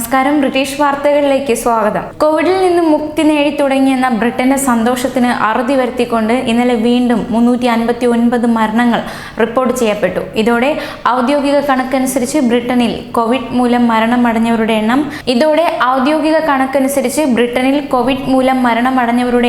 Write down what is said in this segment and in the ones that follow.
നമസ്കാരം. ബ്രിട്ടീഷ് വാർത്തകളിലേക്ക് സ്വാഗതം. കോവിഡിൽ നിന്നും മുക്തി നേടി തുടങ്ങിയെന്ന ബ്രിട്ടന്റെ സന്തോഷത്തിന് അറുതി വരുത്തിക്കൊണ്ട് ഇന്നലെ വീണ്ടും 359 മരണങ്ങൾ റിപ്പോർട്ട് ചെയ്യപ്പെട്ടു. ഇതോടെ ഔദ്യോഗിക കണക്കനുസരിച്ച് ബ്രിട്ടനിൽ കോവിഡ് മൂലം മരണമടഞ്ഞവരുടെ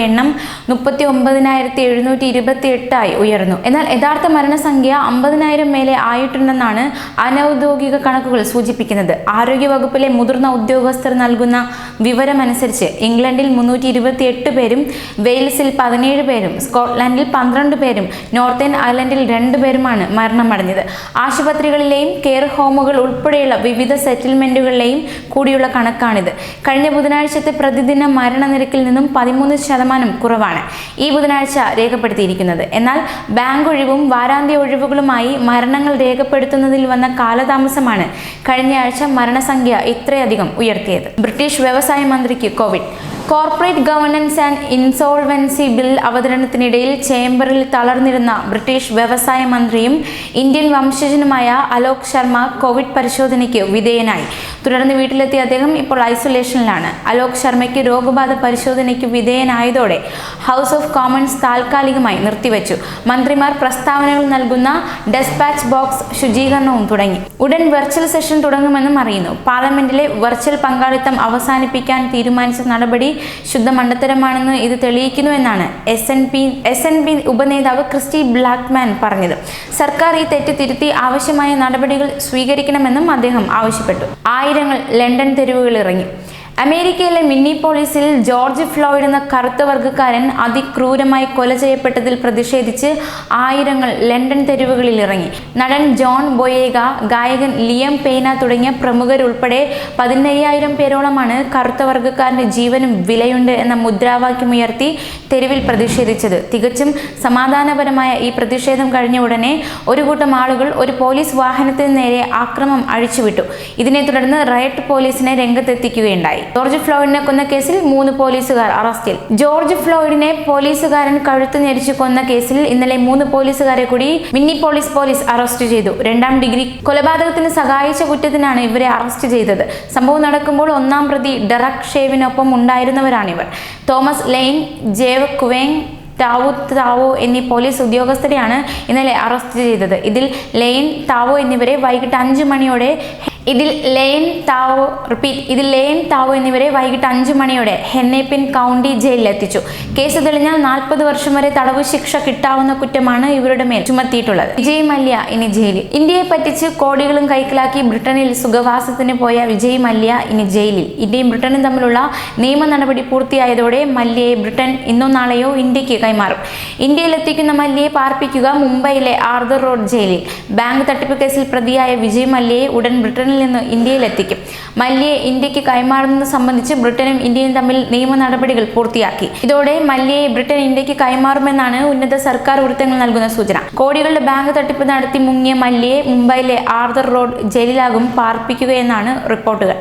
എണ്ണം 39,728 ഉയർന്നു. എന്നാൽ യഥാർത്ഥ മരണസംഖ്യ 50,000 മേലെ ആയിട്ടുണ്ടെന്നാണ് അനൗദ്യോഗിക കണക്കുകൾ സൂചിപ്പിക്കുന്നത്. ആരോഗ്യവകുപ്പിലെ മുതിർന്ന ഉദ്യോഗസ്ഥർ നൽകുന്ന വിവരമനുസരിച്ച് ഇംഗ്ലണ്ടിൽ 328 പേരും, വെയിൽസിൽ 17 പേരും, സ്കോട്ട്ലൻഡിൽ 12 പേരും, നോർത്തേൺ അയർലൻഡിൽ 2 പേരുമാണ് മരണമടഞ്ഞത്. ആശുപത്രികളിലെയും കെയർ ഹോമുകൾ ഉൾപ്പെടെയുള്ള വിവിധ സെറ്റിൽമെന്റുകളിലെയും കൂടിയുള്ള കണക്കാണിത്. കഴിഞ്ഞ ബുധനാഴ്ചത്തെ പ്രതിദിന മരണനിരക്കിൽ നിന്നും 13% കുറവാണ് ഈ ബുധനാഴ്ച രേഖപ്പെടുത്തിയിരിക്കുന്നത്. എന്നാൽ ബാങ്ക് ഒഴിവും വാരാന്ത്യ ഒഴിവുകളുമായി മരണങ്ങൾ രേഖപ്പെടുത്തുന്നതിൽ വന്ന കാലതാമസമാണ് കഴിഞ്ഞ ആഴ്ച മരണസംഖ്യ ഇത്രയധികം ഉയർത്തിയത്. ബ്രിട്ടീഷ് വ്യവസായ മന്ത്രിക്ക് Covid. Corporate governance and insolvency bill അവതരണത്തിനിടയിൽ ചേംബറിൽ തളർന്നിരുന്ന ബ്രിട്ടീഷ് വ്യവസായ മന്ത്രിയും ഇന്ത്യൻ വംശജനുമായ അലോക് ശർമ്മ കോവിഡ് പരിശോധനയ്ക്ക് വിധേയനായി. തുടർന്ന് വീട്ടിലെത്തിയ അദ്ദേഹം ഇപ്പോൾ ഐസൊലേഷനിലാണ്. അലോക് ശർമ്മയ്ക്ക് രോഗബാധ പരിശോധനയ്ക്ക് വിധേയനായതോടെ ഹൗസ് ഓഫ് കോമൺസ് താൽക്കാലികമായി നിർത്തിവെച്ചു. മന്ത്രിമാർ പ്രസ്താവനകൾ നൽകുന്ന ഡെസ്പാച്ച് ബോക്സ് ശുചീകരണവും തുടങ്ങി. ഉടൻ വെർച്വൽ സെഷൻ തുടങ്ങുമെന്നും അറിയുന്നു. പാർലമെന്റിലെ വെർച്വൽ പങ്കാളിത്തം അവസാനിപ്പിക്കാൻ തീരുമാനിച്ച നടപടി ശുദ്ധ മണ്ടത്തരമാണെന്ന് ഇത് തെളിയിക്കുന്നുവെന്നാണ് SNP ഉപനേതാവ് ക്രിസ്റ്റി ബ്ലാക്ക്മാൻ പറഞ്ഞത്. സർക്കാർ ഈ തെറ്റ് തിരുത്തി ആവശ്യമായ നടപടികൾ സ്വീകരിക്കണമെന്നും അദ്ദേഹം ആവശ്യപ്പെട്ടു. ആയിരങ്ങൾ ലണ്ടൻ തെരുവുകളിലിറങ്ങി. അമേരിക്കയിലെ മിന്നിപ്പോളിസിൽ ജോർജ് ഫ്ലോയ്ഡ് എന്ന കറുത്ത വർഗ്ഗക്കാരൻ അതിക്രൂരമായി കൊല ചെയ്യപ്പെട്ടതിൽ പ്രതിഷേധിച്ച് ആയിരങ്ങൾ ലണ്ടൻ തെരുവുകളിൽ ഇറങ്ങി. നടൻ ജോൺ ബൊയേഗ, ഗായകൻ ലിയം പെയ്ന തുടങ്ങിയ പ്രമുഖരുൾപ്പെടെ 15,000 പേരോളമാണ് കറുത്ത വർഗ്ഗക്കാരന്റെ ജീവനും വിലയുണ്ട് എന്ന മുദ്രാവാക്യമുയർത്തി തെരുവിൽ പ്രതിഷേധിച്ചത്. തികച്ചും സമാധാനപരമായ ഈ പ്രതിഷേധം കഴിഞ്ഞ ഉടനെ ഒരു കൂട്ടം ആളുകൾ ഒരു പോലീസ് വാഹനത്തിന് നേരെ ആക്രമം അഴിച്ചുവിട്ടു. ഇതിനെ തുടർന്ന് റയട്ട് പോലീസിനെ രംഗത്തെത്തിക്കുകയുണ്ടായി. ജോർജ് ഫ്ലോയ്ഡിനെ കൊന്ന കേസിൽ 3 പോലീസുകാർ അറസ്റ്റിൽ. ജോർജ് ഫ്ലോയ്ഡിനെ പോലീസുകാരൻ കഴുത്ത് ഞെരിച്ചു കൊന്ന കേസിൽ ഇന്നലെ 3 പോലീസുകാരെ കൂടി മിന്നിപ്പോളിസ് പോലീസ് അറസ്റ്റ് ചെയ്തു. 2ാം ഡിഗ്രി കൊലപാതകത്തിന് സഹായിച്ച കുറ്റത്തിനാണ് ഇവരെ അറസ്റ്റ് ചെയ്തത്. സംഭവം നടക്കുമ്പോൾ 1ാം പ്രതി ഡെറക് ഷേവിനൊപ്പം ഉണ്ടായിരുന്നവരാണിവർ. തോമസ് ലെയ്ൻ, ജേവ് കുവേങ്, താവോ എന്നീ പോലീസ് ഉദ്യോഗസ്ഥരെയാണ് ഇന്നലെ അറസ്റ്റ് ചെയ്തത്. ഇതിൽ ലെയ്ൻ, താവോ എന്നിവരെ വൈകിട്ട് 5 മണിയോടെ ഹെന്നേപ്പിൻ കൗണ്ടി ജയിലിലെത്തിച്ചു. കേസ് തെളിഞ്ഞാൽ 40 വർഷം വരെ തടവ് ശിക്ഷ കിട്ടാവുന്ന കുറ്റമാണ് ഇവരുടെ മേൽ ചുമത്തിയിട്ടുള്ളത്. വിജയ് മല്യ ഇനി ജയിലിൽ. ഇന്ത്യയെ പറ്റിച്ച് കോടികളും കൈക്കലാക്കി ബ്രിട്ടനിൽ സുഖവാസത്തിന് പോയ വിജയ് മല്യ ഇനി ജയിലിൽ. ഇന്ത്യയും ബ്രിട്ടനും തമ്മിലുള്ള നിയമ നടപടി പൂർത്തിയായതോടെ മല്യയെ ബ്രിട്ടൻ ഇന്നോ നാളെയോ ഇന്ത്യക്ക് കൈമാറും. ഇന്ത്യയിലെത്തിക്കുന്ന മല്യയെ പാർപ്പിക്കുക മുംബൈയിലെ ആർതർ റോഡ് ജയിലിൽ. ബാങ്ക് തട്ടിപ്പ് കേസിൽ പ്രതിയായ വിജയ് മല്യയെ ഉടൻ ബ്രിട്ടനിൽ നിന്ന് ഇന്ത്യയിലെത്തിക്കും. മല്യയെ ഇന്ത്യക്ക് കൈമാറുന്നത് സംബന്ധിച്ച് ബ്രിട്ടനും ഇന്ത്യയും തമ്മിൽ നിയമ നടപടികൾ പൂർത്തിയാക്കി. ഇതോടെ മല്യയെ ബ്രിട്ടൻ ഇന്ത്യക്ക് കൈമാറുമെന്നാണ് ഉന്നത സർക്കാർ വൃത്തങ്ങൾ നൽകുന്ന സൂചന. കോടികളുടെ ബാങ്ക് തട്ടിപ്പ് നടത്തി മുങ്ങിയ മല്യയെ മുംബൈയിലെ ആർതർ റോഡ് ജയിലിലാകും പാർപ്പിക്കുകയെന്നാണ് റിപ്പോർട്ടുകൾ.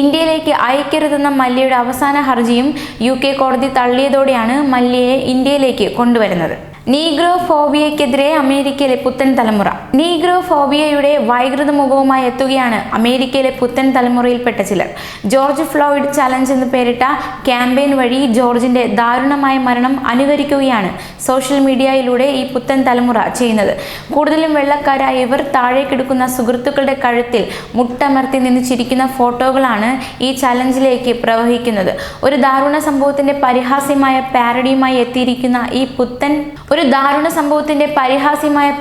ഇന്ത്യയിലേക്ക് അയക്കരുതെന്ന മല്യയുടെ അവസാന ഹർജിയും UK കോടതി തള്ളിയതോടെയാണ് മല്യയെ ഇന്ത്യയിലേക്ക് കൊണ്ടുവരുന്നത്. നീഗ്രോഫോബിയയ്ക്കെതിരെ അമേരിക്കയിലെ പുത്തൻ തലമുറ. നീഗ്രോഫോബിയയുടെ വൈകൃത മുഖവുമായി എത്തുകയാണ് അമേരിക്കയിലെ പുത്തൻ തലമുറയിൽപ്പെട്ട ചിലർ. ജോർജ് ഫ്ലോയ്ഡ് ചലഞ്ച് എന്ന് പേരിട്ട ക്യാമ്പയിൻ വഴി ജോർജിന്റെ ദാരുണമായ മരണം അനുകരിക്കുകയാണ് സോഷ്യൽ മീഡിയയിലൂടെ ഈ പുത്തൻ തലമുറ ചെയ്യുന്നത്. കൂടുതലും വെള്ളക്കാരായ ഇവർ താഴെ കിടക്കുന്ന സുഹൃത്തുക്കളുടെ കഴുത്തിൽ മുട്ടമർത്തി നിന്ന് ചിരിക്കുന്ന ഫോട്ടോകളാണ് ഈ ചലഞ്ചിലേക്ക് പ്രവഹിക്കുന്നത്. ഒരു ദാരുണ സംഭവത്തിന്റെ പരിഹാസ്യമായ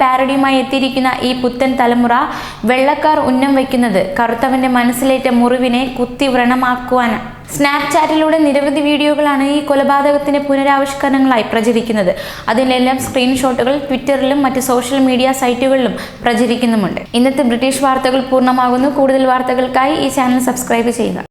പാരഡിയുമായി എത്തിയിരിക്കുന്ന ഈ പുത്തൻ തലമുറ വെള്ളക്കാർ ഉന്നം വയ്ക്കുന്നത് കറുത്തവന്റെ മനസ്സിലേറ്റ മുറിവിനെ കുത്തി വ്രണമാക്കുവാൻ. സ്നാപ്ചാറ്റിലൂടെ നിരവധി വീഡിയോകളാണ് ഈ കൊലപാതകത്തിന്റെ പുനരാവിഷ്കരണങ്ങളായി പ്രചരിക്കുന്നത്. അതിലെല്ലാം സ്ക്രീൻഷോട്ടുകൾ ട്വിറ്ററിലും മറ്റ് സോഷ്യൽ മീഡിയ സൈറ്റുകളിലും പ്രചരിക്കുന്നുമുണ്ട്. ഇന്നത്തെ ബ്രിട്ടീഷ് വാർത്തകൾ പൂർണ്ണമാകുന്നു. കൂടുതൽ വാർത്തകൾക്കായി ഈ ചാനൽ സബ്സ്ക്രൈബ് ചെയ്യുക.